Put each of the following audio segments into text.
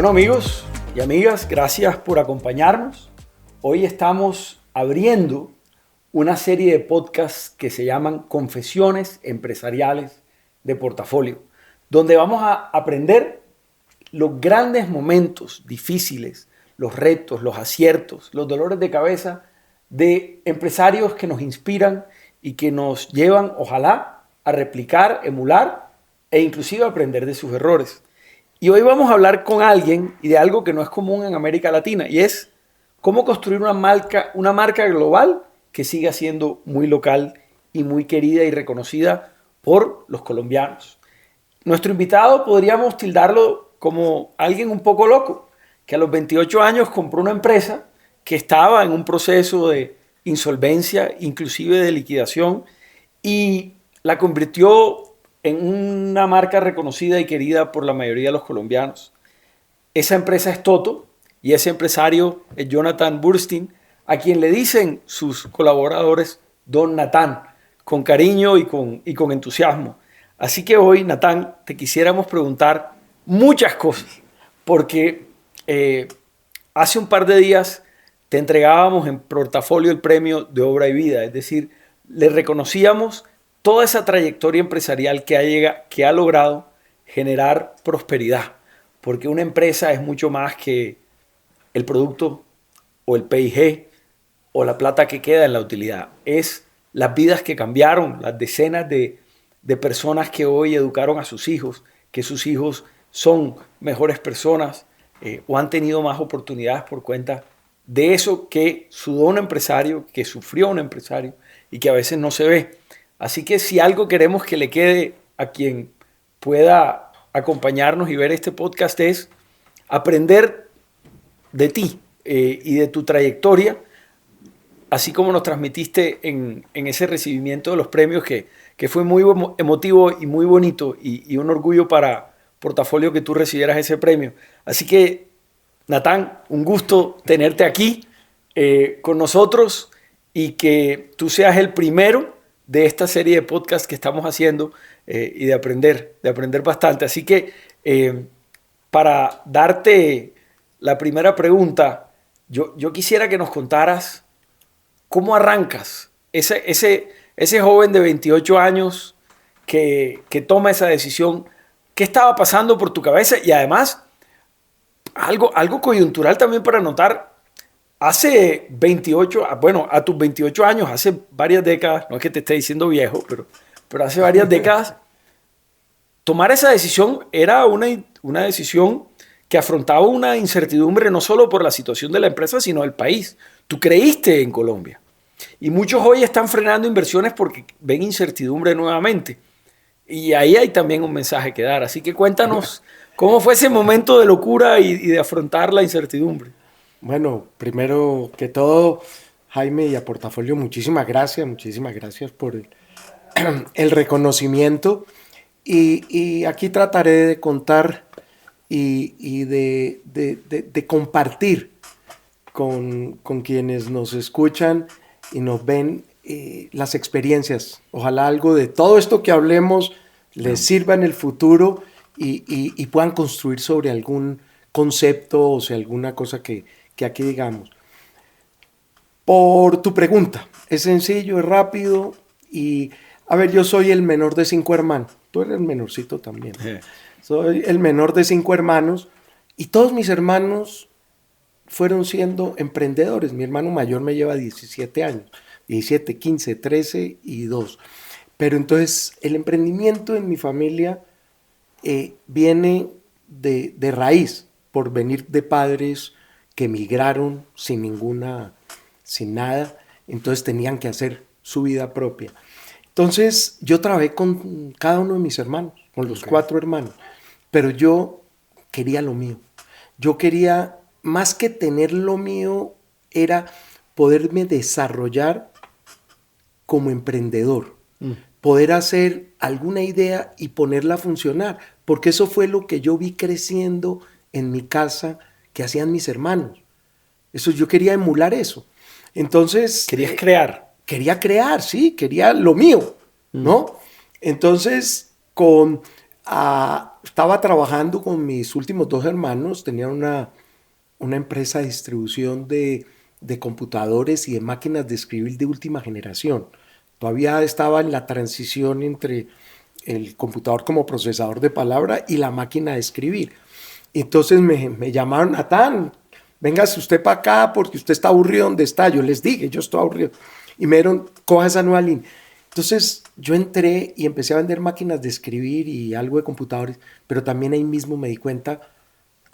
Bueno, amigos y amigas, gracias por acompañarnos. Hoy estamos abriendo una serie de podcasts que se llaman Confesiones Empresariales de Portafolio, donde vamos a aprender los grandes momentos difíciles, los retos, los aciertos, los dolores de cabeza de empresarios que nos inspiran y que nos llevan, ojalá, a replicar, emular e inclusive aprender de sus errores. Y hoy vamos a hablar con alguien y de algo que no es común en América Latina, y es cómo construir una marca global que siga siendo muy local y muy querida y reconocida por los colombianos. Nuestro invitado podríamos tildarlo como alguien un poco loco, que a los 28 años compró una empresa que estaba en un proceso de insolvencia, inclusive de liquidación, y la convirtió en una marca reconocida y querida por la mayoría de los colombianos. Esa empresa es Toto y ese empresario es Jonathan Burstein, a quien le dicen sus colaboradores Don Natán, con cariño y con entusiasmo. Así que hoy, Natán, te quisiéramos preguntar muchas cosas, porque hace un par de días te entregábamos en portafolio el premio de Obra y Vida, es decir, le reconocíamos toda esa trayectoria empresarial que ha logrado generar prosperidad, porque una empresa es mucho más que el producto o el PIG o la plata que queda en la utilidad. Es las vidas que cambiaron, las decenas de personas que hoy educaron a sus hijos, que sus hijos son mejores personas o han tenido más oportunidades por cuenta de eso que sudó un empresario, que sufrió un empresario y que a veces no se ve. Así que si algo queremos que le quede a quien pueda acompañarnos y ver este podcast es aprender de ti y de tu trayectoria, así como nos transmitiste en ese recibimiento de los premios que fue muy emotivo y muy bonito y un orgullo para Portafolio que tú recibieras ese premio. Así que, Natán, un gusto tenerte aquí con nosotros y que tú seas el primero de esta serie de podcasts que estamos haciendo y de aprender bastante. Así que para darte la primera pregunta, yo quisiera que nos contaras cómo arrancas ese joven de 28 años que toma esa decisión, qué estaba pasando por tu cabeza y además algo coyuntural también para notar. Hace 28, bueno, a tus 28 años, hace varias décadas, no es que te esté diciendo viejo, pero hace varias décadas, tomar esa decisión era una decisión que afrontaba una incertidumbre no solo por la situación de la empresa, sino del país. Tú creíste en Colombia. Y muchos hoy están frenando inversiones porque ven incertidumbre nuevamente. Y ahí hay también un mensaje que dar. Así que cuéntanos cómo fue ese momento de locura y de afrontar la incertidumbre. Bueno, primero que todo, Jaime y a Portafolio, muchísimas gracias por el reconocimiento y aquí trataré de contar y de compartir con quienes nos escuchan y nos ven las experiencias. Ojalá algo de todo esto que hablemos les sirva en el futuro y puedan construir sobre algún concepto o sea alguna cosa que aquí digamos. Por tu pregunta, es sencillo, es rápido y, a ver, yo soy el menor de 5 hermanos. Tú eres el menorcito también. Soy el menor de 5 hermanos y todos mis hermanos fueron siendo emprendedores. Mi hermano mayor me lleva 17 años, 17, 15, 13 y 2. Pero entonces el emprendimiento en mi familia viene de raíz, por venir de padres que emigraron sin nada, entonces tenían que hacer su vida propia. Entonces yo trabajé con cada uno de mis hermanos, con los 4 hermanos, pero yo quería lo mío. Yo quería, más que tener lo mío, era poderme desarrollar como emprendedor, poder hacer alguna idea y ponerla a funcionar, porque eso fue lo que yo vi creciendo en mi casa que hacían mis hermanos. Eso, yo quería emular eso. Entonces... ¿Querías crear? Quería crear, sí, quería lo mío, ¿no? Entonces, estaba trabajando con mis últimos dos hermanos, tenían una empresa de distribución de computadores y de máquinas de escribir de última generación. Todavía estaba en la transición entre el computador como procesador de palabra y la máquina de escribir. Entonces me llamaron: Natán, véngase usted para acá porque usted está aburrido donde está. Yo les dije, yo estoy aburrido. Y me dieron, coja esa nueva línea. Entonces yo entré y empecé a vender máquinas de escribir y algo de computadores, pero también ahí mismo me di cuenta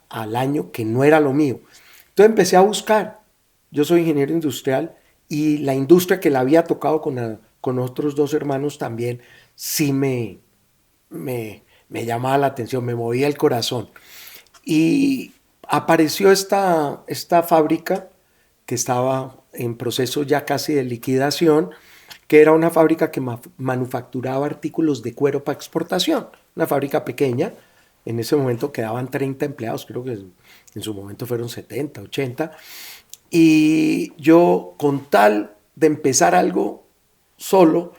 al año que no era lo mío. Entonces empecé a buscar. Yo soy ingeniero industrial y la industria que la había tocado con otros dos hermanos también sí me llamaba la atención, me movía el corazón. Y apareció esta fábrica que estaba en proceso ya casi de liquidación, que era una fábrica que manufacturaba artículos de cuero para exportación, una fábrica pequeña. En ese momento quedaban 30 empleados, creo que en su momento fueron 70, 80. Y yo, con tal de empezar algo solo,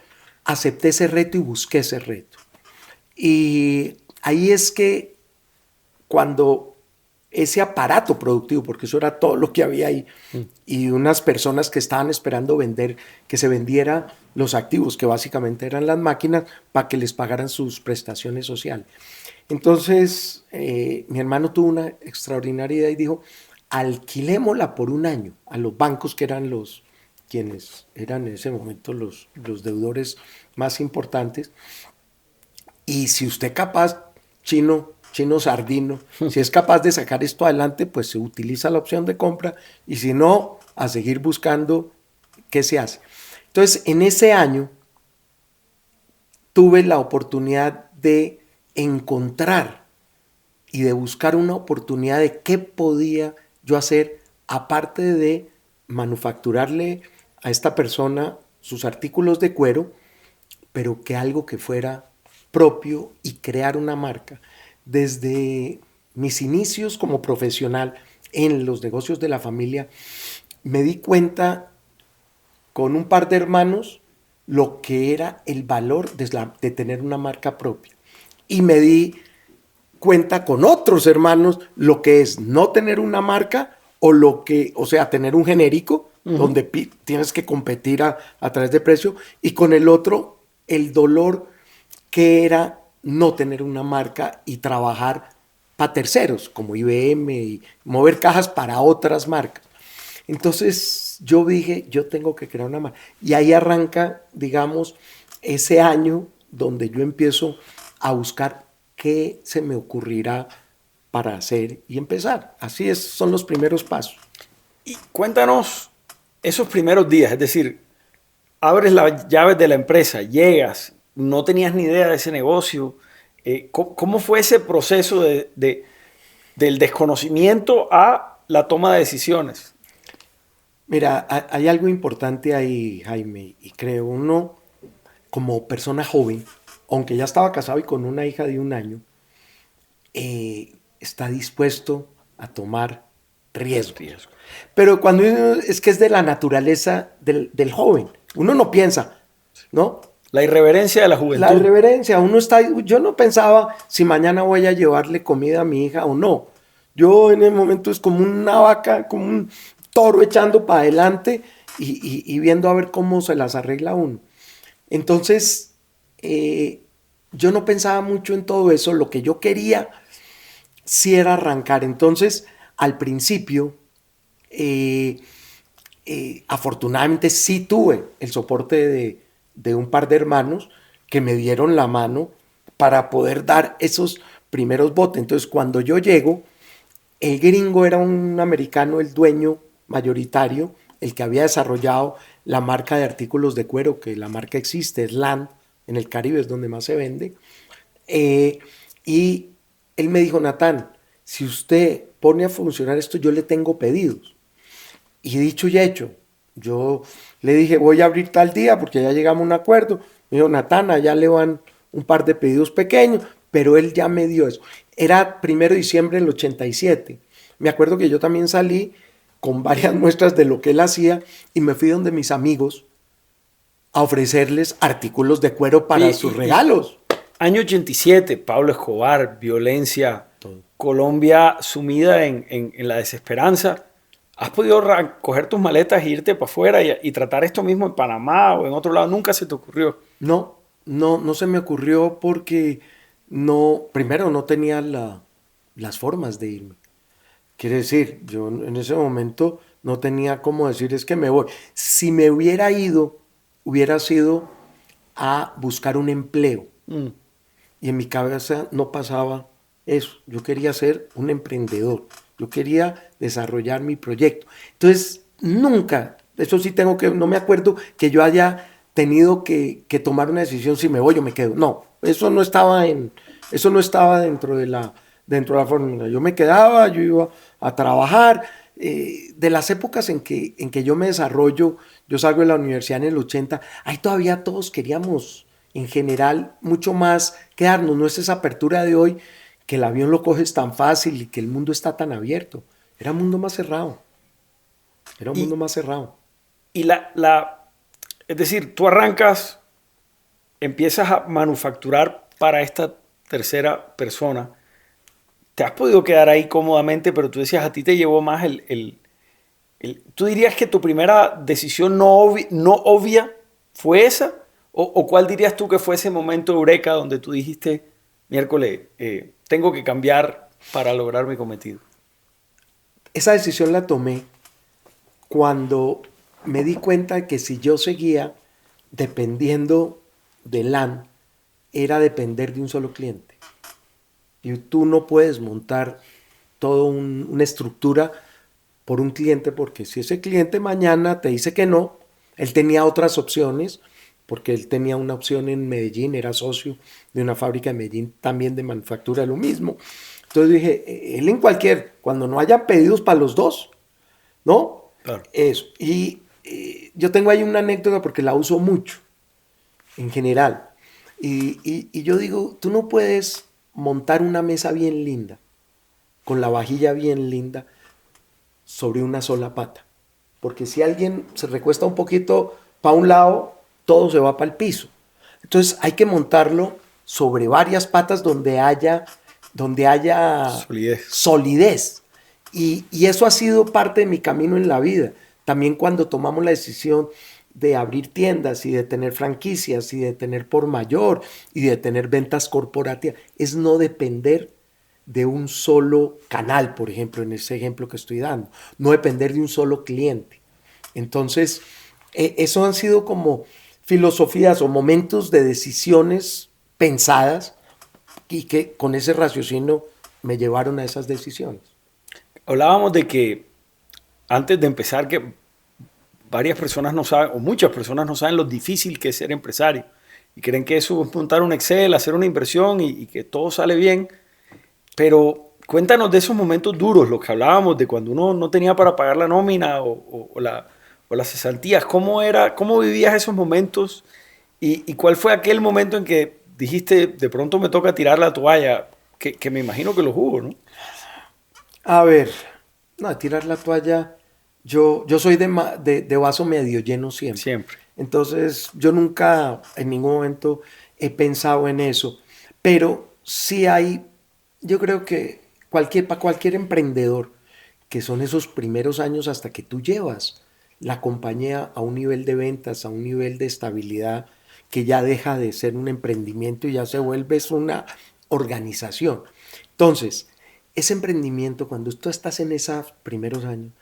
acepté ese reto y busqué ese reto. Y ahí es que cuando ese aparato productivo, porque eso era todo lo que había ahí, y unas personas que estaban esperando vender, que se vendiera los activos, que básicamente eran las máquinas, para que les pagaran sus prestaciones sociales. Entonces, mi hermano tuvo una extraordinaria idea y dijo: alquilémosla por un año a los bancos, que eran quienes eran en ese momento los deudores más importantes. Y si usted capaz, chino Sardino, si es capaz de sacar esto adelante, pues se utiliza la opción de compra, y si no, a seguir buscando qué se hace. Entonces, en ese año tuve la oportunidad de encontrar y de buscar una oportunidad de qué podía yo hacer, aparte de manufacturarle a esta persona sus artículos de cuero, pero que algo que fuera propio y crear una marca. Desde mis inicios como profesional en los negocios de la familia, me di cuenta con un par de hermanos lo que era el valor de tener una marca propia. Y me di cuenta con otros hermanos lo que es no tener una marca, o sea, tener un genérico, donde tienes que competir a través de precio, y con el otro, el dolor que era no tener una marca y trabajar para terceros, como IBM, y mover cajas para otras marcas. Entonces yo dije, yo tengo que crear una marca. Y ahí arranca, digamos, ese año donde yo empiezo a buscar qué se me ocurrirá para hacer y empezar. Así son los primeros pasos. Y cuéntanos esos primeros días, es decir, abres las llaves de la empresa, llegas, no tenías ni idea de ese negocio. ¿Cómo fue ese proceso del desconocimiento a la toma de decisiones? Mira, hay algo importante ahí, Jaime, y creo, uno como persona joven, aunque ya estaba casado y con una hija de 1 año, está dispuesto a tomar riesgo. Pero cuando es que es de la naturaleza del joven, uno no piensa, ¿no? La irreverencia de la juventud. La irreverencia, yo no pensaba si mañana voy a llevarle comida a mi hija o no. Yo en el momento es como una vaca, como un toro echando para adelante y viendo a ver cómo se las arregla uno. Entonces, yo no pensaba mucho en todo eso. Lo que yo quería sí era arrancar. Entonces, al principio, afortunadamente sí tuve el soporte de un par de hermanos que me dieron la mano para poder dar esos primeros botes. Entonces, cuando yo llego, el gringo era un americano, el dueño mayoritario, el que había desarrollado la marca de artículos de cuero, que la marca existe, es Land, en el Caribe es donde más se vende. Y él me dijo: Natán, si usted pone a funcionar esto, yo le tengo pedidos. Y dicho y hecho, yo le dije: voy a abrir tal día porque ya llegamos a un acuerdo. Me dijo: Natán, allá le van un par de pedidos pequeños, pero él ya me dio eso. Era 1 de diciembre del 87. Me acuerdo que yo también salí con varias muestras de lo que él hacía y me fui donde mis amigos a ofrecerles artículos de cuero para sus regalos. Año 87, Pablo Escobar, violencia, Todo. Colombia sumida en la desesperanza. ¿Has podido coger tus maletas e irte para afuera y tratar esto mismo en Panamá o en otro lado? ¿Nunca se te ocurrió? No se me ocurrió porque no, primero no tenía las formas de irme. Quiere decir, yo en ese momento no tenía cómo decir es que me voy. Si me hubiera ido, hubiera sido a buscar un empleo. Mm. Y en mi cabeza no pasaba eso. Yo quería ser un emprendedor. Yo quería desarrollar mi proyecto. Entonces, nunca, eso sí tengo que, no me acuerdo que yo haya tenido que tomar una decisión si me voy o me quedo. No, eso no estaba dentro de la fórmula. Yo me quedaba, yo iba a trabajar. De las épocas en que yo me desarrollo, yo salgo de la universidad en el 80, ahí todavía todos queríamos, en general, mucho más quedarnos. No es esa apertura de hoy que el avión lo coges tan fácil y que el mundo está tan abierto. Era un mundo más cerrado. Era un Y, mundo más cerrado. y es decir, tú arrancas, empiezas a manufacturar para esta tercera persona. Te has podido quedar ahí cómodamente, pero tú decías, a ti te llevó más ¿Tú dirías que tu primera decisión no obvia fue esa? ¿O cuál dirías tú que fue ese momento eureka donde tú dijiste, miércoles, tengo que cambiar para lograr mi cometido? Esa decisión la tomé cuando me di cuenta de que si yo seguía dependiendo de LAN, era depender de un solo cliente. Y tú no puedes montar toda una estructura por un cliente, porque si ese cliente mañana te dice que no, él tenía otras opciones, porque él tenía una opción en Medellín, era socio de una fábrica en Medellín también de manufactura de lo mismo. Entonces dije, él en cuando no hayan pedidos para los dos, ¿no? Claro. Eso. Y yo tengo ahí una anécdota porque la uso mucho, en general. Y yo digo, tú no puedes montar una mesa bien linda, con la vajilla bien linda, sobre una sola pata. Porque si alguien se recuesta un poquito para un lado, todo se va para el piso. Entonces hay que montarlo sobre varias patas donde haya solidez. Y eso ha sido parte de mi camino en la vida. También cuando tomamos la decisión de abrir tiendas y de tener franquicias y de tener por mayor y de tener ventas corporativas, es no depender de un solo canal, por ejemplo, en ese ejemplo que estoy dando, no depender de un solo cliente. Entonces, eso han sido como filosofías o momentos de decisiones pensadas y que con ese raciocinio me llevaron a esas decisiones. Hablábamos de que antes de empezar, que varias personas no saben, o muchas personas no saben lo difícil que es ser empresario. Y creen que eso es montar un Excel, hacer una inversión y que todo sale bien. Pero cuéntanos de esos momentos duros, los que hablábamos, de cuando uno no tenía para pagar la nómina o las cesantías. ¿Cómo vivías esos momentos? ¿Y cuál fue aquel momento en que dijiste, de pronto me toca tirar la toalla? Que me imagino que lo hubo, ¿no? A ver, no, tirar la toalla, yo soy de vaso medio lleno siempre. Siempre. Entonces, yo nunca en ningún momento he pensado en eso. Pero sí hay, yo creo que para cualquier emprendedor, que son esos primeros años hasta que tú llevas la compañía a un nivel de ventas, a un nivel de estabilidad, que ya deja de ser un emprendimiento y ya se vuelve una organización. Entonces, ese emprendimiento, cuando tú estás en esos primeros años,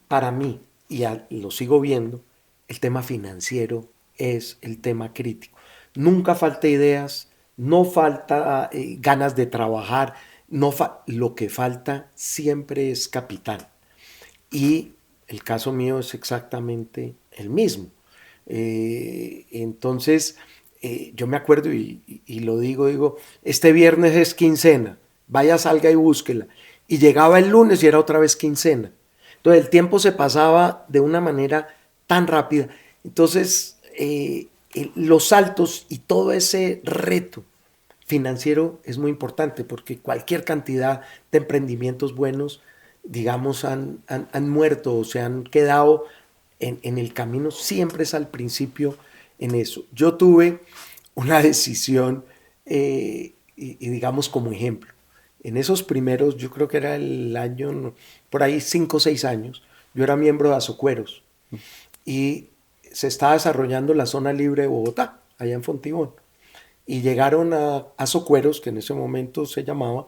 para mí, y lo sigo viendo, el tema financiero es el tema crítico. Nunca falta ideas, no falta ganas de trabajar, lo que falta siempre es capital. Y el caso mío es exactamente el mismo. Entonces, yo me acuerdo y lo digo, este viernes es quincena, vaya, salga y búsquela. Y llegaba el lunes y era otra vez quincena. Entonces el tiempo se pasaba de una manera tan rápida. Entonces, los saltos y todo ese reto financiero es muy importante porque cualquier cantidad de emprendimientos buenos, digamos, han muerto o se han quedado en el camino. Siempre es al principio en eso. Yo tuve una decisión y digamos como ejemplo. En esos primeros, yo creo que era el año, por ahí 5 o 6 años, yo era miembro de Azocueros y se estaba desarrollando la zona libre de Bogotá, allá en Fontibón. Y llegaron a Azocueros, que en ese momento se llamaba,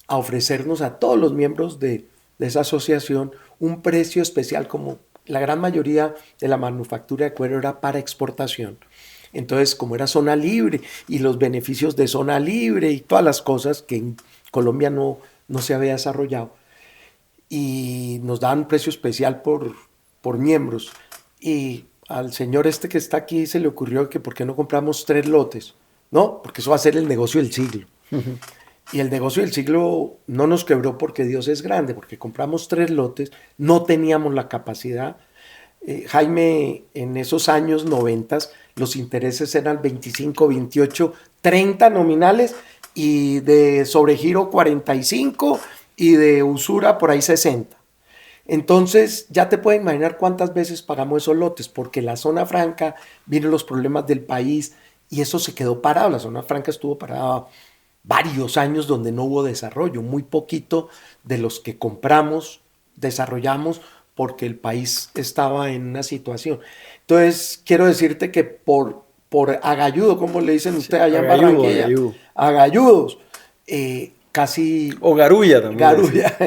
a ofrecernos a todos los miembros de esa asociación un precio especial, como la gran mayoría de la manufactura de cuero era para exportación. Entonces, como era zona libre y los beneficios de zona libre y todas las cosas que en Colombia no se había desarrollado, y nos daban un precio especial por miembros. Y al señor este que está aquí se le ocurrió que por qué no compramos 3 lotes, ¿no? Porque eso va a ser el negocio del siglo. Y el negocio del siglo no nos quebró porque Dios es grande, porque compramos 3 lotes, no teníamos la capacidad. Jaime, en esos años 90, los intereses eran 25, 28, 30 nominales y de sobregiro 45 y de usura por ahí 60. Entonces ya te puedes imaginar cuántas veces pagamos esos lotes, porque la zona franca, vienen los problemas del país y eso se quedó parado. La zona franca estuvo parada varios años donde no hubo desarrollo, muy poquito de los que compramos desarrollamos porque el país estaba en una situación. Entonces quiero decirte que por agalludo, como le dicen ustedes allá en Barranquilla, agalludos, casi... O garulla también. Garulla,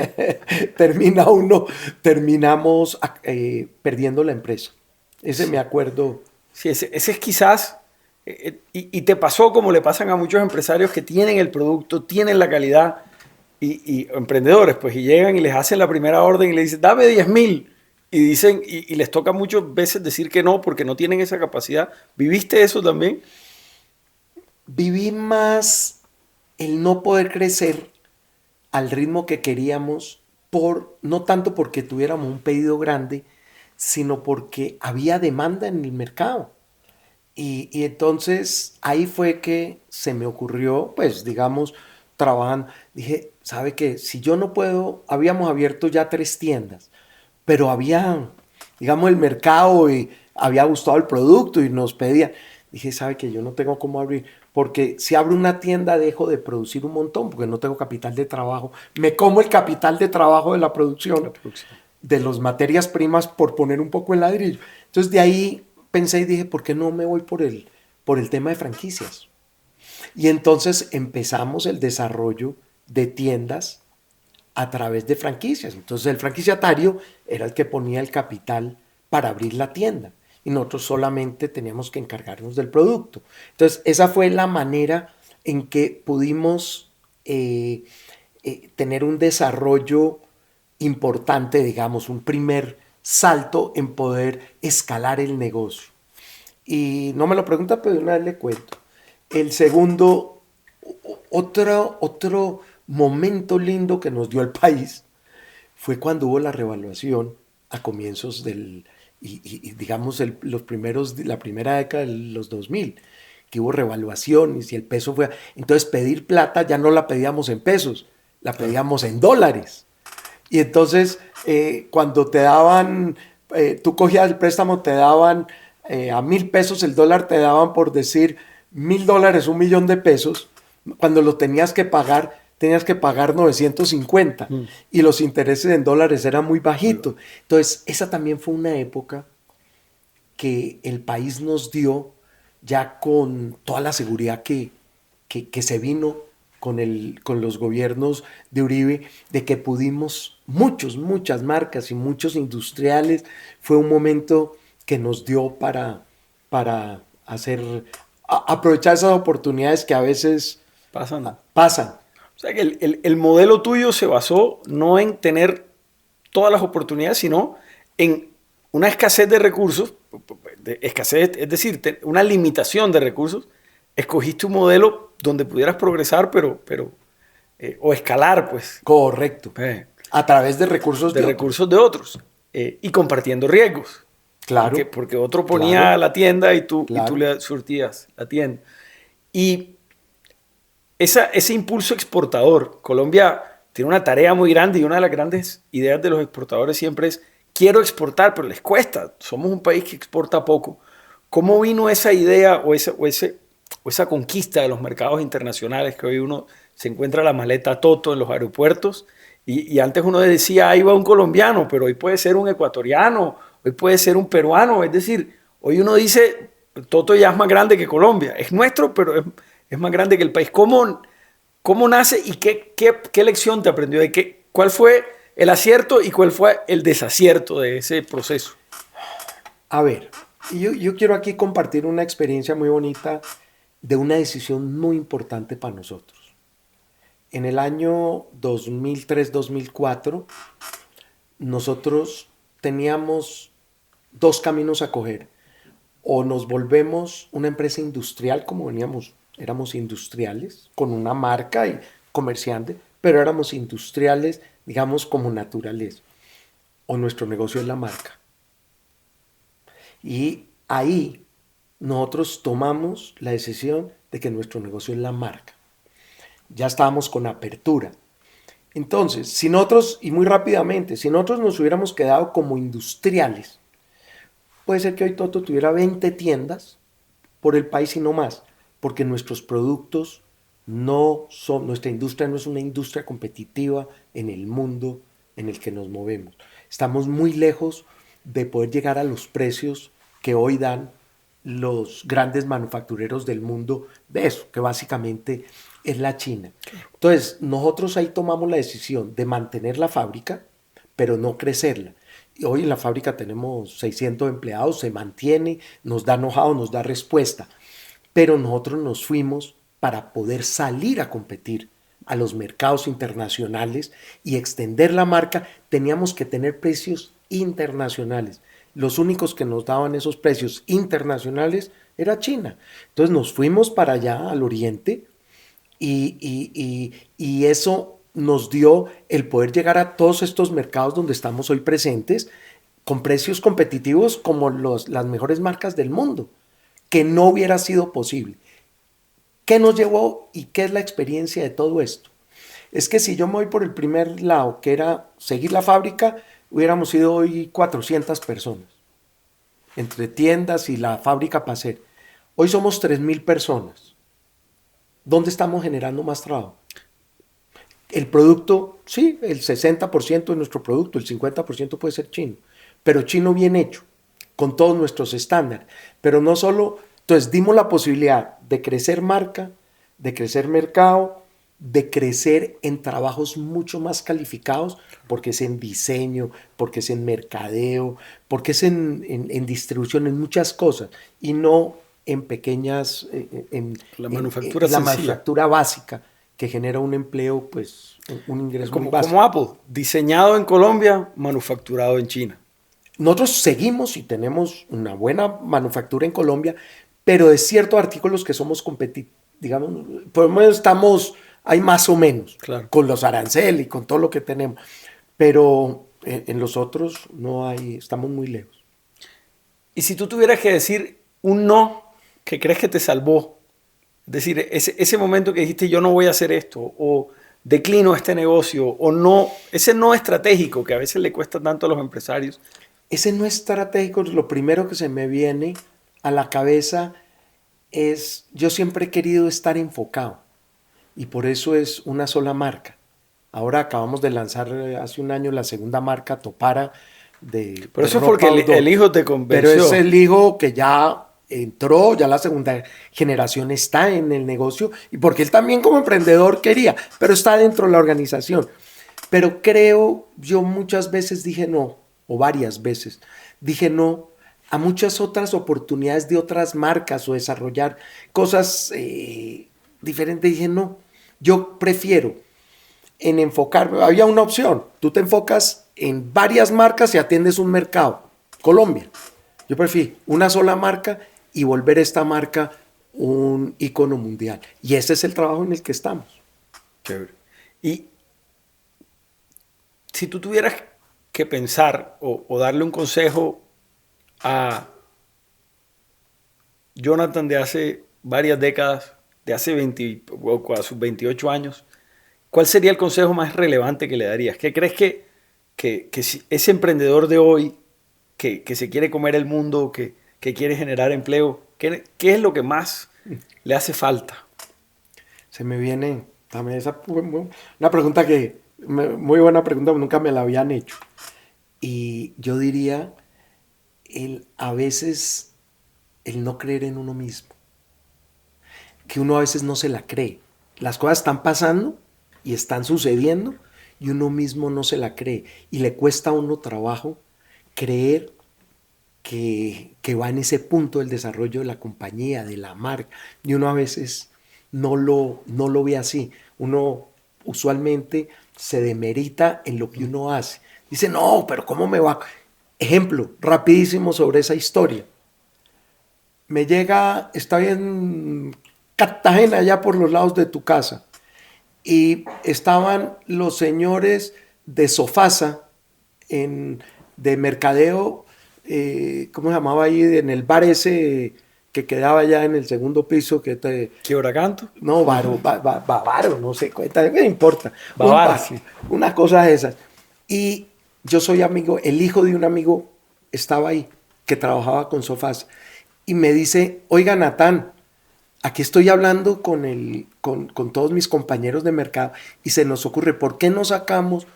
terminamos perdiendo la empresa. Ese me acuerdo. Sí, ese es quizás, y te pasó como le pasan a muchos empresarios que tienen el producto, tienen la calidad, y emprendedores, pues, y llegan y les hacen la primera orden y le dicen, dame 10.000, y dicen, y les toca muchas veces decir que no, porque no tienen esa capacidad. ¿Viviste eso también? Viví más el no poder crecer al ritmo que queríamos, no tanto porque tuviéramos un pedido grande, sino porque había demanda en el mercado. Y entonces ahí fue que se me ocurrió, pues digamos, trabajando, dije, ¿sabe qué? Si yo no puedo, habíamos abierto ya 3 tiendas, pero había, digamos, el mercado y había gustado el producto y nos pedían. Dije, ¿sabe qué? Yo no tengo cómo abrir, porque si abro una tienda dejo de producir un montón, porque no tengo capital de trabajo. Me como el capital de trabajo de la producción. De las materias primas por poner un poco el ladrillo. Entonces de ahí pensé y dije, ¿por qué no me voy por el tema de franquicias? Y entonces empezamos el desarrollo de tiendas a través de franquicias. Entonces el franquiciatario era el que ponía el capital para abrir la tienda y nosotros solamente teníamos que encargarnos del producto. Entonces esa fue la manera en que pudimos tener un desarrollo importante, digamos, un primer salto en poder escalar el negocio. Y no me lo pregunta, pero de una vez le cuento. El segundo, otro momento lindo que nos dio el país fue cuando hubo la revaluación a comienzos digamos, la primera década de los 2000, que hubo revaluaciones y el peso fue... Entonces pedir plata ya no la pedíamos en pesos, la pedíamos en dólares. Y entonces cuando te daban, tú cogías el préstamo, te daban a 1,000 pesos, el dólar te daban por decir $1,000, $1,000,000. Cuando lo tenías que pagar 950 y los intereses en dólares eran muy bajitos. Entonces esa también fue una época que el país nos dio ya con toda la seguridad que se vino con los gobiernos de Uribe, de que pudimos, muchas marcas y muchos industriales, fue un momento que nos dio para aprovechar esas oportunidades que a veces pasan. O sea que el modelo tuyo se basó no en tener todas las oportunidades, sino en una escasez de recursos, es decir, una limitación de recursos. Escogiste un modelo donde pudieras progresar, o escalar, pues. Correcto. A través de recursos de otros. Y compartiendo riesgos. Claro. Porque otro ponía la tienda y tú le surtías la tienda. Y ese impulso exportador, Colombia tiene una tarea muy grande y una de las grandes ideas de los exportadores siempre es, quiero exportar, pero les cuesta. Somos un país que exporta poco. ¿Cómo vino esa idea o ese o esa conquista de los mercados internacionales, que hoy uno se encuentra la maleta Toto en los aeropuertos, y antes uno decía, ahí va un colombiano, pero hoy puede ser un ecuatoriano, hoy puede ser un peruano, es decir, hoy uno dice, Toto ya es más grande que Colombia, es nuestro, pero es más grande que el país. ¿Cómo nace y qué lección te aprendió? ¿Cuál fue el acierto y cuál fue el desacierto de ese proceso? A ver, yo quiero aquí compartir una experiencia muy bonita de una decisión muy importante para nosotros. En el año 2003-2004, nosotros teníamos dos caminos a coger. O nos volvemos una empresa industrial, como veníamos, éramos industriales, con una marca y comerciante, pero éramos industriales, digamos, como naturales. O nuestro negocio es la marca. Y ahí nosotros tomamos la decisión de que nuestro negocio es la marca. Ya estábamos con apertura. Entonces, si nosotros, y muy rápidamente, si nosotros nos hubiéramos quedado como industriales, puede ser que hoy Toto tuviera 20 tiendas por el país y no más, porque nuestros productos no son, nuestra industria no es una industria competitiva en el mundo en el que nos movemos. Estamos muy lejos de poder llegar a los precios que hoy dan los grandes manufactureros del mundo de eso, que básicamente es la China. Entonces, nosotros ahí tomamos la decisión de mantener la fábrica, pero no crecerla. Y hoy en la fábrica tenemos 600 empleados, se mantiene, nos da know-how, nos da respuesta, pero nosotros nos fuimos para poder salir a competir a los mercados internacionales y extender la marca. Teníamos que tener precios internacionales. Los únicos que nos daban esos precios internacionales era China. Entonces nos fuimos para allá, al oriente, y eso nos dio el poder llegar a todos estos mercados donde estamos hoy presentes con precios competitivos como las mejores marcas del mundo, que no hubiera sido posible. ¿Qué nos llevó y qué es la experiencia de todo esto? Es que si yo me voy por el primer lado, que era seguir la fábrica, hubiéramos sido hoy 400 personas, entre tiendas y la fábrica para hacer. Hoy somos 3,000 personas. ¿Dónde estamos generando más trabajo? El producto, sí, el 60% de nuestro producto, el 50% puede ser chino, pero chino bien hecho, con todos nuestros estándares. Pero no solo, entonces dimos la posibilidad de crecer marca, de crecer mercado, de crecer en trabajos mucho más calificados, porque es en diseño, porque es en mercadeo, porque es en distribución, en muchas cosas, y no en pequeñas, La manufactura la sencilla. manufactura básica, que genera un empleo, pues un ingreso muy básico. Como Apple, diseñado en Colombia, manufacturado en China. Nosotros seguimos y tenemos una buena manufactura en Colombia, pero de ciertos artículos que somos competitivos, digamos, por lo menos estamos ahí más o menos, Claro, con los aranceles y con todo lo que tenemos, pero en los otros no hay, estamos muy lejos. y si tú tuvieras que decir un no que crees que te salvó, es decir, ese momento que dijiste yo no voy a hacer esto, o declino este negocio, o no, ese no estratégico que a veces le cuesta tanto a los empresarios. Ese no es estratégico, lo primero que se me viene a la cabeza es, yo siempre he querido estar enfocado y por eso es una sola marca. Ahora acabamos de lanzar hace un año la segunda marca, Topara, Pero de eso es ropa porque outdoor. el hijo te convenció. Pero es el hijo que ya entró, ya la segunda generación está en el negocio y porque él también como emprendedor quería, pero está dentro de la organización. Pero creo, yo muchas veces dije no, o varias veces, dije no a muchas otras oportunidades de otras marcas o desarrollar cosas diferentes. Dije no, yo prefiero en enfocarme. Había una opción, tú te enfocas en varias marcas y atiendes un mercado, Colombia. Yo prefiero una sola marca y volver esta marca un icono mundial. Y ese es el trabajo en el que estamos. Chévere. Y si tú tuvieras que pensar o darle un consejo a Jonathan de hace varias décadas, de hace 20 o a sus 28 años, ¿cuál sería el consejo más relevante que le darías? ¿Qué crees que si ese emprendedor de hoy que se quiere comer el mundo, que quiere generar empleo, qué es lo que más le hace falta? Se me viene también una pregunta muy buena pregunta, nunca me la habían hecho. Y yo diría, a veces, el no creer en uno mismo. Que uno a veces no se la cree. Las cosas están pasando y están sucediendo y uno mismo no se la cree. Y le cuesta a uno trabajo creer que va en ese punto del desarrollo de la compañía, de la marca. Y uno a veces no lo ve así. Uno usualmente se demerita en lo que uno hace. Dice, no, pero ¿cómo me va? Ejemplo, rapidísimo sobre esa historia. Me llega, estoy en Cartagena, allá por los lados de tu casa, y estaban los señores de Sofasa, de mercadeo, ¿cómo se llamaba ahí? En el bar ese que quedaba allá en el segundo piso. ¿Quebracanto? No, Bavaro, no sé, cuenta, ¿qué importa? Bavaro, sí. Una cosa de esas. Y yo soy amigo, el hijo de un amigo estaba ahí, que trabajaba con Sofasa, y me dice, oiga, Natán, aquí estoy hablando con todos mis compañeros de mercado y se nos ocurre, ¿por qué no sacamos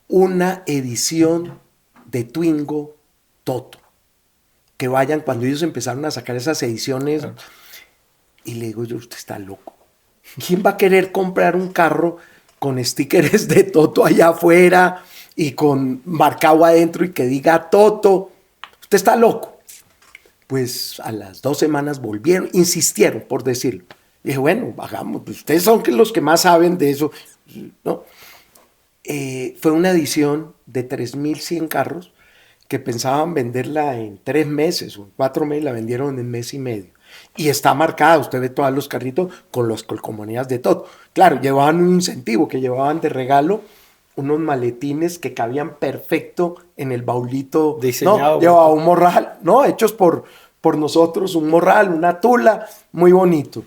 una edición de Twingo Toto? Que vayan, cuando ellos empezaron a sacar esas ediciones, claro. Y le digo yo, usted está loco. ¿Quién va a querer comprar un carro con stickers de Toto allá afuera y con marcado adentro y que diga Toto? Usted está loco. Pues a las 2 semanas volvieron, insistieron, por decirlo. Y dije, bueno, bajamos, pues ustedes son los que más saben de eso, ¿no? Fue una edición de 3,100 carros que pensaban venderla en 3 meses o en 4 meses, la vendieron en mes y medio. Y está marcada, usted ve todos los carritos con las colcomanías de todo. Claro, llevaban un incentivo, que llevaban de regalo unos maletines que cabían perfecto en el baulito. Diseñado. No, llevaba un morral, no, hechos por nosotros, un morral, una tula, muy bonito.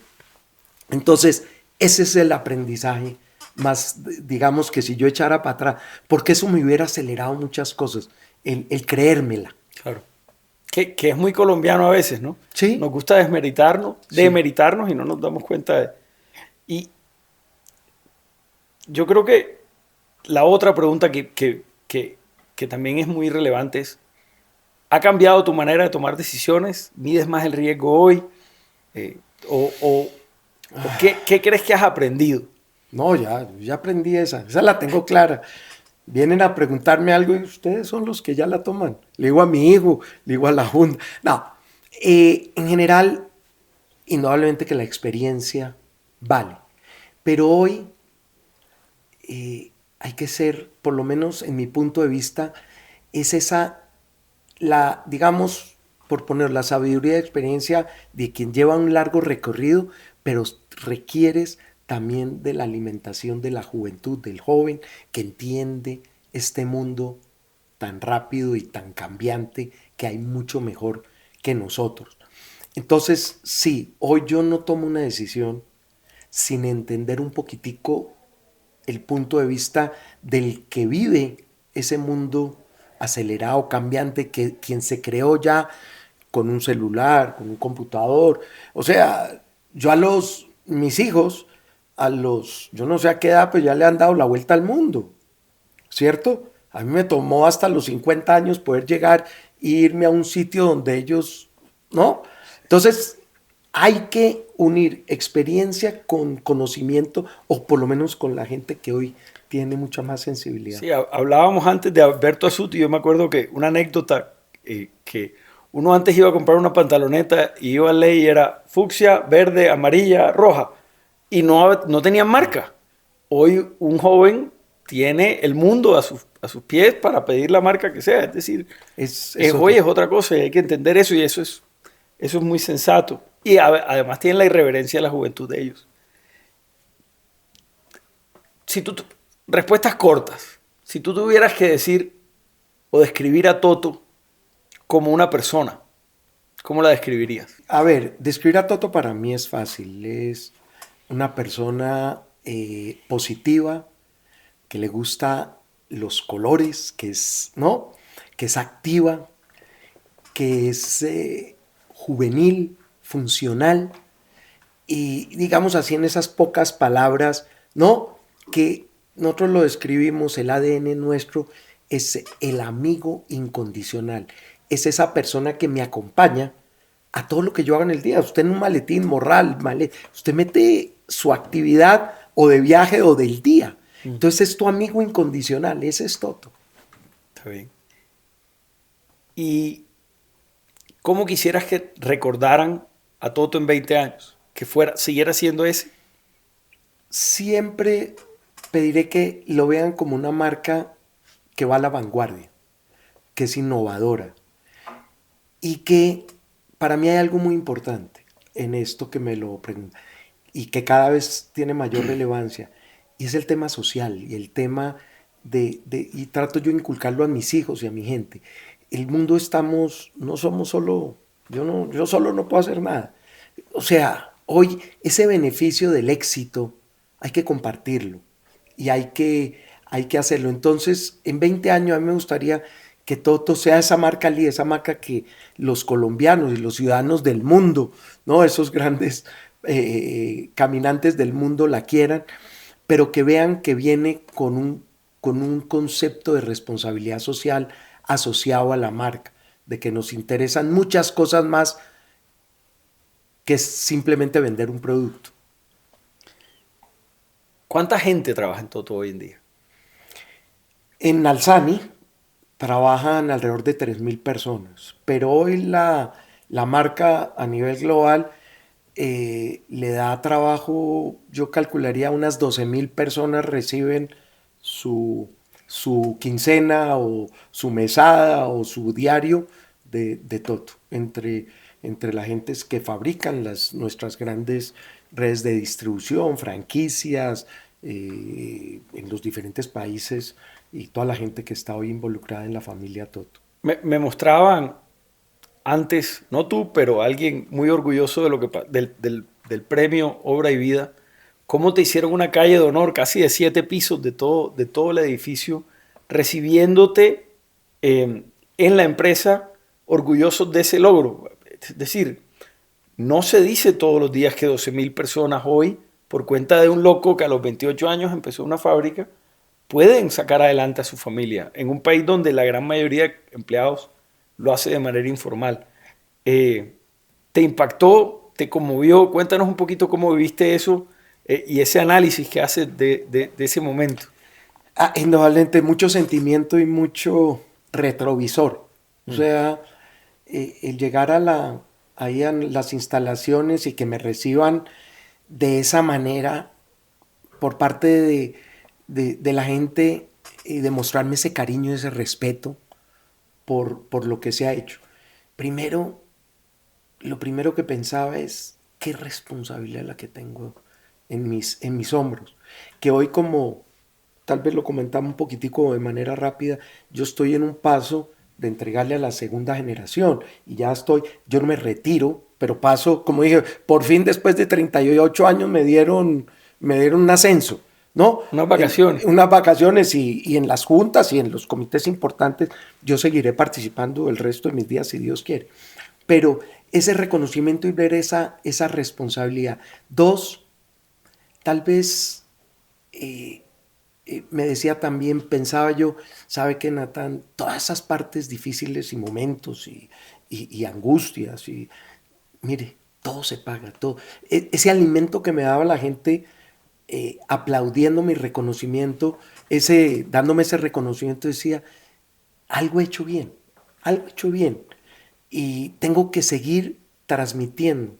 Entonces, ese es el aprendizaje más, digamos, que si yo echara para atrás, porque eso me hubiera acelerado muchas cosas, el creérmela. Claro. Que es muy colombiano a veces, ¿no? Sí. Nos gusta demeritarnos y no nos damos cuenta de... Y yo creo que la otra pregunta que también es muy relevante es, ¿ha cambiado tu manera de tomar decisiones? ¿Mides más el riesgo hoy? ¿Qué crees que has aprendido? No, ya aprendí esa la tengo clara. Vienen a preguntarme algo y ustedes son los que ya la toman. Le digo a mi hijo, le digo a la junta. No, en general, indudablemente que la experiencia vale. Pero hoy hay que ser, por lo menos en mi punto de vista, es digamos, por poner la sabiduría de experiencia de quien lleva un largo recorrido, pero requieres también de la alimentación de la juventud, del joven que entiende este mundo tan rápido y tan cambiante, que hay mucho mejor que nosotros. Entonces, sí, hoy yo no tomo una decisión sin entender un poquitico el punto de vista del que vive ese mundo acelerado, cambiante, quien se creó ya con un celular, con un computador. O sea, yo mis hijos, yo no sé a qué edad, pues ya le han dado la vuelta al mundo, ¿cierto? A mí me tomó hasta los 50 años poder llegar e irme a un sitio donde ellos, ¿no? Entonces, hay que unir experiencia con conocimiento, o por lo menos con la gente que hoy tiene mucha más sensibilidad. Sí, hablábamos antes de Alberto Asuti, yo me acuerdo que una anécdota, que uno antes iba a comprar una pantaloneta y iba a ley y era fucsia, verde, amarilla, roja, y no tenían marca. Hoy un joven tiene el mundo a sus pies para pedir la marca que sea, es decir, hoy es otra cosa y hay que entender eso, y eso es muy sensato. Y además tienen la irreverencia de la juventud de ellos. Respuestas cortas. Si tú tuvieras que decir o describir a Toto como una persona, ¿cómo la describirías? A ver, describir a Toto para mí es fácil. Es una persona positiva, que le gusta los colores, que es activa, que es juvenil, funcional, y digamos así en esas pocas palabras, ¿no? Que nosotros lo describimos, el ADN nuestro es el amigo incondicional. Es esa persona que me acompaña a todo lo que yo haga en el día. Usted en un maletín, morral, usted mete su actividad o de viaje o del día. Entonces es tu amigo incondicional, ese es Toto. Está bien. ¿Y cómo quisieras que recordaran a Toto en 20 años? Que siguiera siendo ese. Siempre pediré que lo vean como una marca que va a la vanguardia, que es innovadora y que para mí hay algo muy importante en esto que me lo preguntan y que cada vez tiene mayor relevancia, y es el tema social y el tema y trato yo de inculcarlo a mis hijos y a mi gente. El mundo no somos solo, yo solo no puedo hacer nada. O sea, hoy ese beneficio del éxito hay que compartirlo y hay que hacerlo. Entonces, en 20 años a mí me gustaría que Toto sea esa marca líder, esa marca que los colombianos y los ciudadanos del mundo, ¿no? Esos grandes caminantes del mundo la quieran, pero que vean que viene con un concepto de responsabilidad social asociado a la marca, de que nos interesan muchas cosas más que es simplemente vender un producto. ¿Cuánta gente trabaja en Toto hoy en día? En Alsani trabajan alrededor de 3.000 personas, pero hoy la marca a nivel global le da trabajo, yo calcularía unas 12.000 personas reciben su quincena o su mesada o su diario de Toto, entre la gente que fabrican nuestras grandes redes de distribución, franquicias, en los diferentes países y toda la gente que está hoy involucrada en la familia Toto. Me mostraban antes, no tú, pero alguien muy orgulloso del premio Obra y Vida, cómo te hicieron una calle de honor casi de 7 pisos de todo el edificio, recibiéndote en la empresa, orgullosos de ese logro. Es decir, no se dice todos los días que 12.000 personas hoy, por cuenta de un loco que a los 28 años empezó una fábrica, pueden sacar adelante a su familia en un país donde la gran mayoría de empleados lo hace de manera informal. ¿Te impactó? ¿Te conmovió? Cuéntanos un poquito cómo viviste eso y ese análisis que haces de ese momento. Indudablemente mucho sentimiento y mucho retrovisor. O sea, el llegar ahí a las instalaciones y que me reciban de esa manera por parte de la gente y demostrarme ese cariño, ese respeto por lo que se ha hecho. Lo primero que pensaba es qué responsabilidad la que tengo en mis hombros. Que hoy, como tal vez lo comentamos un poquitico de manera rápida, yo estoy en un paso de entregarle a la segunda generación y yo no me retiro, pero paso, como dije, por fin después de 38 años me dieron un ascenso, ¿no? Unas vacaciones. Unas vacaciones y en las juntas y en los comités importantes yo seguiré participando el resto de mis días si Dios quiere. Pero ese reconocimiento y ver esa responsabilidad. 2, tal vez me decía también, pensaba yo, sabe que Natán, todas esas partes difíciles y momentos y angustias, y mire, todo se paga, todo. Ese alimento que me daba la gente aplaudiendo mi reconocimiento, dándome ese reconocimiento, decía, algo he hecho bien, algo he hecho bien. Y tengo que seguir transmitiendo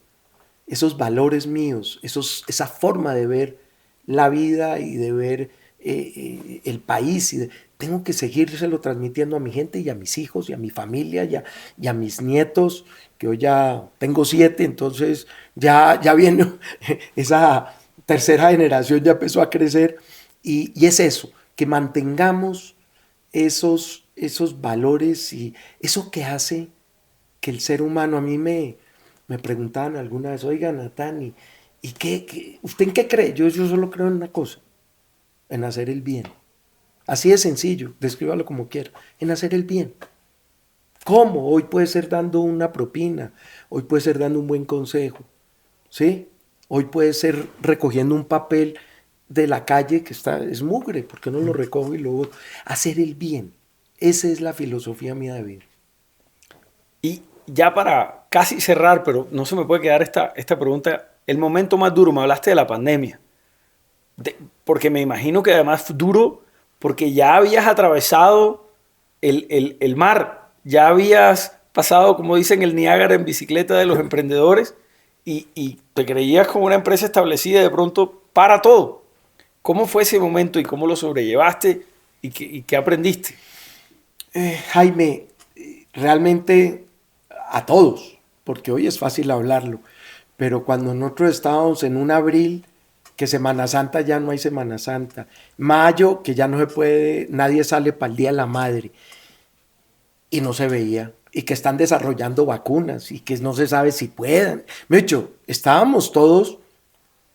esos valores míos, esa forma de ver la vida y de ver el país. Tengo que seguírselo transmitiendo a mi gente y a mis hijos y a mi familia y a mis nietos, que hoy ya tengo 7, entonces ya viene esa tercera generación, ya empezó a crecer. Y es eso, que mantengamos esos valores y eso que hace que el ser humano, a mí me preguntaban alguna vez, oiga, Natán, ¿y usted en qué cree? Yo solo creo en una cosa, en hacer el bien. Así de sencillo, descríbalo como quiera, en hacer el bien. ¿Cómo? Hoy puede ser dando una propina, hoy puede ser dando un buen consejo, ¿sí? Hoy puede ser recogiendo un papel de la calle que es mugre, porque no lo recojo y luego hacer el bien. Esa es la filosofía mía de vida. Y ya para casi cerrar, pero no se me puede quedar esta pregunta, el momento más duro, me hablaste de la pandemia, porque me imagino que además fue duro porque ya habías atravesado el mar, ya habías pasado, como dicen, el Niágara en bicicleta de los emprendedores y te creías como una empresa establecida y de pronto para todo. ¿Cómo fue ese momento y cómo lo sobrellevaste y qué aprendiste? Jaime, realmente a todos, porque hoy es fácil hablarlo, pero cuando nosotros estábamos en un abril, que Semana Santa ya no hay Semana Santa, mayo, que ya no se puede, nadie sale para el Día de la Madre, y no se veía, y que están desarrollando vacunas, y que no se sabe si puedan. De hecho, estábamos todos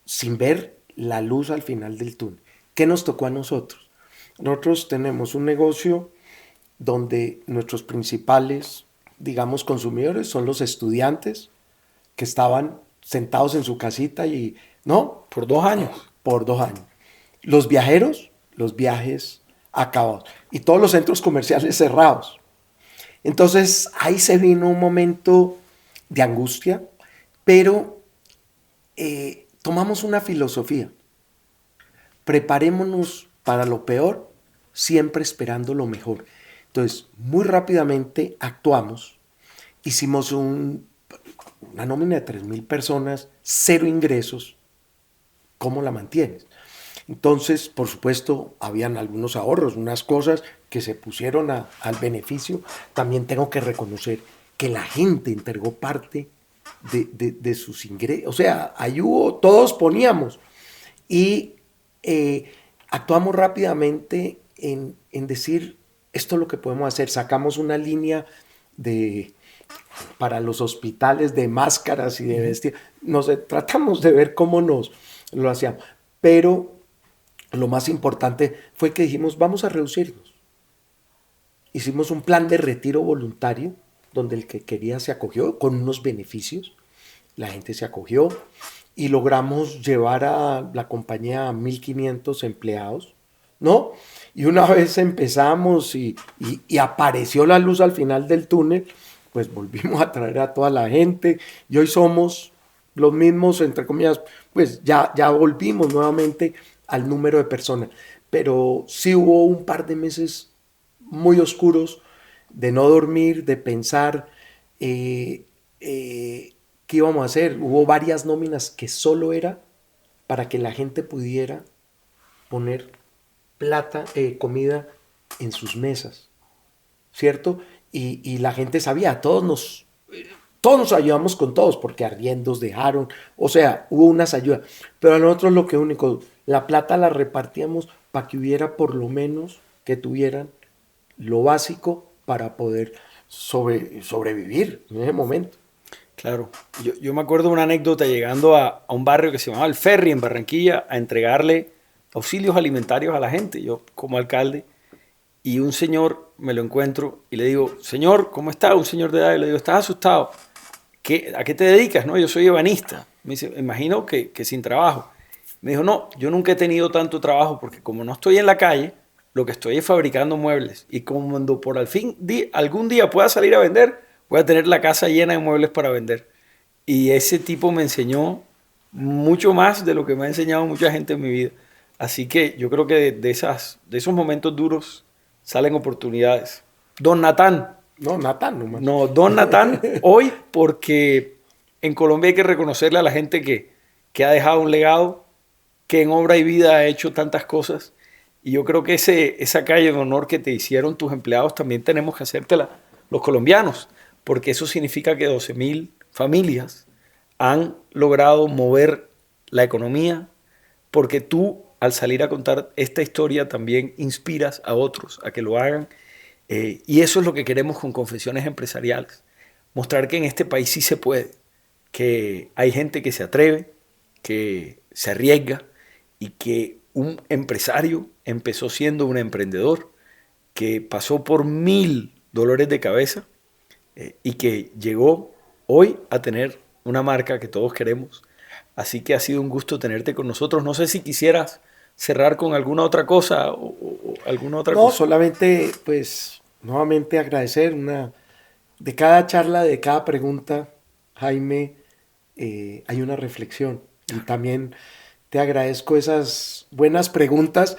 sin ver la luz al final del túnel. ¿Qué nos tocó a nosotros? Nosotros tenemos un negocio donde nuestros principales, digamos, consumidores son los estudiantes que estaban sentados en su casita y, ¿no? Por 2 años. Por 2 años. Los viajeros, los viajes acabados. Y todos los centros comerciales cerrados. Entonces, ahí se vino un momento de angustia, pero tomamos una filosofía. Preparémonos para lo peor, siempre esperando lo mejor. Entonces, muy rápidamente actuamos, hicimos una nómina de 3,000 personas, 0 ingresos. ¿Cómo la mantienes? Entonces, por supuesto, habían algunos ahorros, unas cosas que se pusieron al beneficio. También tengo que reconocer que la gente entregó parte de sus ingresos. O sea, ahí todos poníamos. Y actuamos rápidamente en decir, esto es lo que podemos hacer. Sacamos una línea para los hospitales de máscaras y de vestidos. Tratamos de ver cómo lo hacíamos. Pero lo más importante fue que dijimos, vamos a reducirnos. Hicimos un plan de retiro voluntario donde el que quería se acogió con unos beneficios. La gente se acogió y logramos llevar a la compañía a 1,500 empleados, ¿no? Y una vez empezamos y apareció la luz al final del túnel, pues volvimos a traer a toda la gente y hoy somos los mismos, entre comillas, pues ya volvimos nuevamente al número de personas. Pero sí hubo un par de meses muy oscuros de no dormir, de pensar qué íbamos a hacer. Hubo varias nóminas que solo era para que la gente pudiera poner comida en sus mesas, ¿cierto? Y la gente sabía, todos nos ayudamos con todos, porque arriendos dejaron, o sea, hubo unas ayudas, pero a nosotros la plata la repartíamos para que hubiera por lo menos que tuvieran lo básico para poder sobrevivir en ese momento. Claro, yo me acuerdo de una anécdota llegando a un barrio que se llamaba El Ferry en Barranquilla a entregarle auxilios alimentarios a la gente, yo como alcalde, y un señor me lo encuentro y le digo, señor, ¿cómo está? Un señor de edad, y le digo, ¿estás asustado? ¿A qué te dedicas? No, yo soy ebanista. Me dice, imagino que sin trabajo. Me dijo, no, yo nunca he tenido tanto trabajo porque como no estoy en la calle, lo que estoy es fabricando muebles. Y como cuando por algún día pueda salir a vender, voy a tener la casa llena de muebles para vender. Y ese tipo me enseñó mucho más de lo que me ha enseñado mucha gente en mi vida. Así que yo creo que de esos momentos duros salen oportunidades. Don Natán. No, Natán nomás. No, Don Natán, hoy porque en Colombia hay que reconocerle a la gente que ha dejado un legado, que en obra y vida ha hecho tantas cosas. Y yo creo que esa calle de honor que te hicieron tus empleados también tenemos que hacértela los colombianos, porque eso significa que 12,000 familias han logrado mover la economía, porque tú al salir a contar esta historia también inspiras a otros a que lo hagan. Y eso es lo que queremos con Confesiones Empresariales, mostrar que en este país sí se puede, que hay gente que se atreve, que se arriesga y que un empresario empezó siendo un emprendedor, que pasó por 1,000 dolores de cabeza y que llegó hoy a tener una marca que todos queremos, Así que ha sido un gusto tenerte con nosotros. No sé si quisieras cerrar con alguna otra cosa o alguna otra cosa. No, solamente, pues, nuevamente agradecer de cada charla, de cada pregunta, Jaime, hay una reflexión. Y también te agradezco esas buenas preguntas,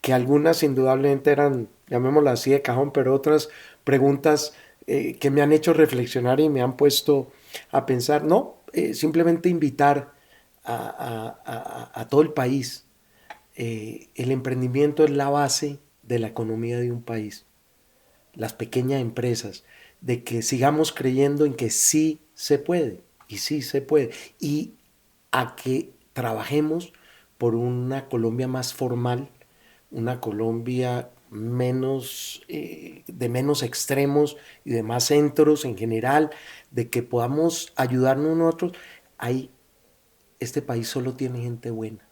que algunas indudablemente eran, llamémoslas así de cajón, pero otras preguntas que me han hecho reflexionar y me han puesto a pensar. No, simplemente invitar a todo el país. El emprendimiento es la base de la economía de un país. Las pequeñas empresas, de que sigamos creyendo en que sí se puede, y sí se puede, y a que trabajemos por una Colombia más formal, una Colombia menos, de menos extremos y de más centros en general, de que podamos ayudarnos nosotros. Ahí, este país solo tiene gente buena,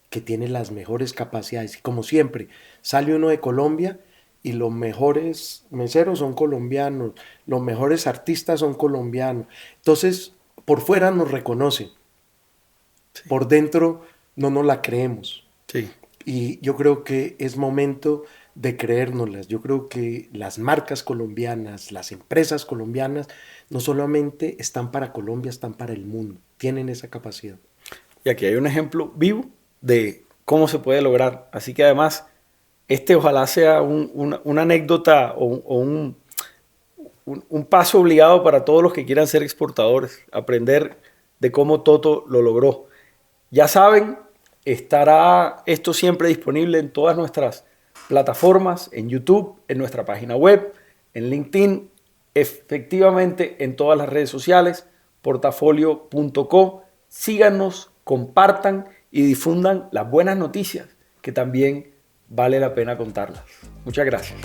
que tiene las mejores capacidades. Y como siempre, sale uno de Colombia y los mejores meseros son colombianos, los mejores artistas son colombianos. Entonces, por fuera nos reconocen, Sí. por dentro no nos la creemos. Sí. Y yo creo que es momento de creérnoslas. Yo creo que las marcas colombianas, las empresas colombianas, no solamente están para Colombia, están para el mundo. Tienen esa capacidad. Y aquí hay un ejemplo vivo de cómo se puede lograr. Así que además, ojalá sea una anécdota o un paso obligado para todos los que quieran ser exportadores, aprender de cómo Toto lo logró. Ya saben, estará esto siempre disponible en todas nuestras plataformas, en YouTube, en nuestra página web, en LinkedIn, efectivamente en todas las redes sociales, portafolio.co. Síganos, compartan y difundan las buenas noticias, que también vale la pena contarlas. Muchas gracias.